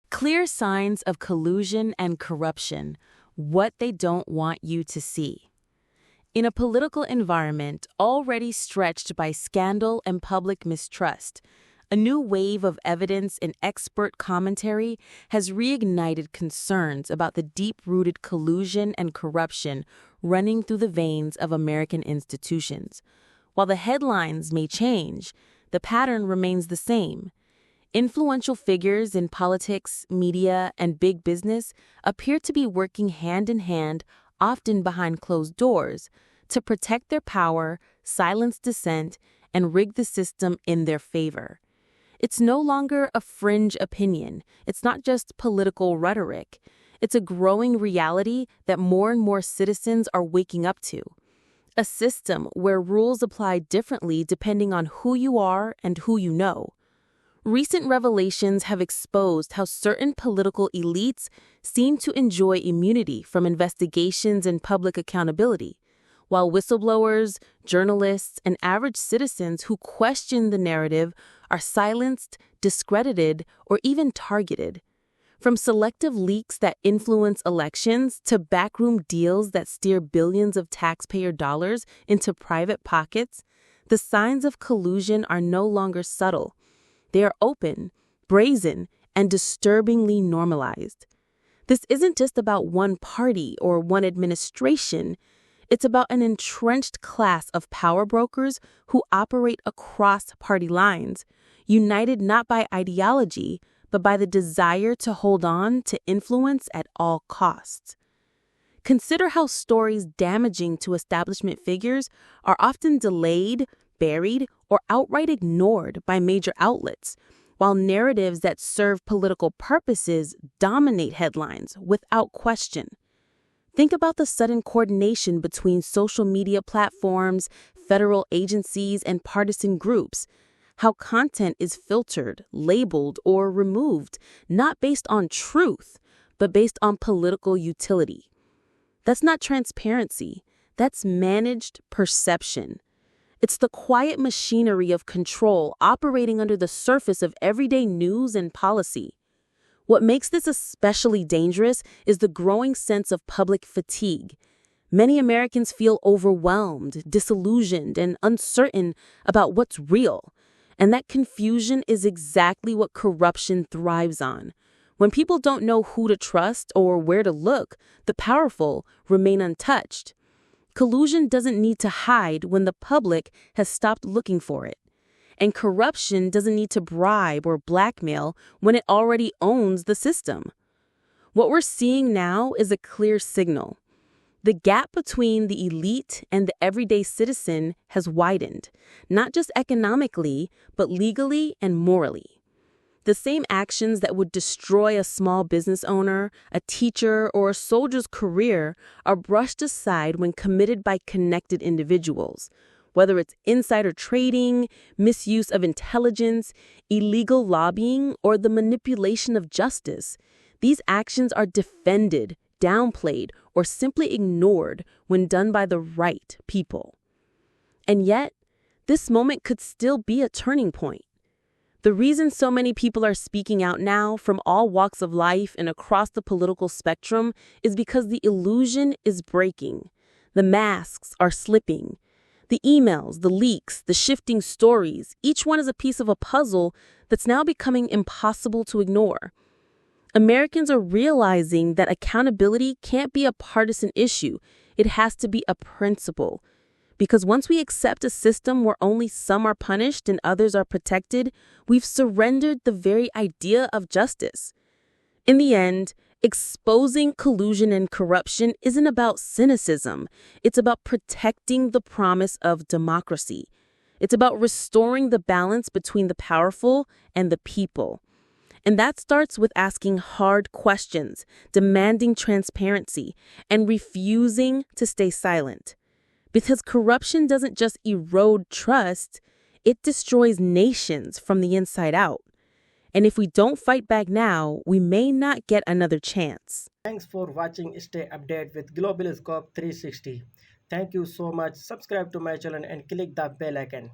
Clear signs of collusion and corruption, what they don't want you to see. In a political environment already stretched by scandal and public mistrust, a new wave of evidence and expert commentary has reignited concerns about the deep-rooted collusion and corruption running through the veins of American institutions. While the headlines may change, the pattern remains the same. Influential figures in politics, media, and big business appear to be working hand in hand, often behind closed doors, to protect their power, silence dissent, and rig the system in their favor. It's no longer a fringe opinion. It's not just political rhetoric. It's a growing reality that more and more citizens are waking up to. A system where rules apply differently depending on who you are and who you know. Recent revelations have exposed how certain political elites seem to enjoy immunity from investigations and public accountability, while whistleblowers, journalists, and average citizens who question the narrative are silenced, discredited, or even targeted. From selective leaks that influence elections to backroom deals that steer billions of taxpayer dollars into private pockets, the signs of collusion are no longer subtle. They are open, brazen, and disturbingly normalized. This isn't just about one party or one administration. It's about an entrenched class of power brokers who operate across party lines, united not by ideology, but by the desire to hold on to influence at all costs. Consider how stories damaging to establishment figures are often delayed, buried, or outright ignored by major outlets, while narratives that serve political purposes dominate headlines without question. Think about the sudden coordination between social media platforms, federal agencies, and partisan groups. How content is filtered, labeled, or removed, not based on truth, but based on political utility. That's not transparency. That's managed perception. It's the quiet machinery of control operating under the surface of everyday news and policy. What makes this especially dangerous is the growing sense of public fatigue. Many Americans feel overwhelmed, disillusioned, and uncertain about what's real. And that confusion is exactly what corruption thrives on. When people don't know who to trust or where to look, the powerful remain untouched. Collusion doesn't need to hide when the public has stopped looking for it. And corruption doesn't need to bribe or blackmail when it already owns the system. What we're seeing now is a clear signal. The gap between the elite and the everyday citizen has widened, not just economically, but legally and morally. The same actions that would destroy a small business owner, a teacher, or a soldier's career are brushed aside when committed by connected individuals. Whether it's insider trading, misuse of intelligence, illegal lobbying, or the manipulation of justice, these actions are defended, downplayed, or simply ignored when done by the right people. And yet, this moment could still be a turning point. The reason so many people are speaking out now from all walks of life and across the political spectrum is because the illusion is breaking. The masks are slipping. The emails, the leaks, the shifting stories, each one is a piece of a puzzle that's now becoming impossible to ignore. Americans are realizing that accountability can't be a partisan issue. It has to be a principle. Because once we accept a system where only some are punished and others are protected, we've surrendered the very idea of justice. In the end, exposing collusion and corruption isn't about cynicism. It's about protecting the promise of democracy. It's about restoring the balance between the powerful and the people. And that starts with asking hard questions, demanding transparency, and refusing to stay silent. Because corruption doesn't just erode trust, it destroys nations from the inside out. And if we don't fight back now, we may not get another chance. Thanks for watching. Stay updated with GlobalScope 360. Thank you so much. Subscribe to my channel and click the bell icon.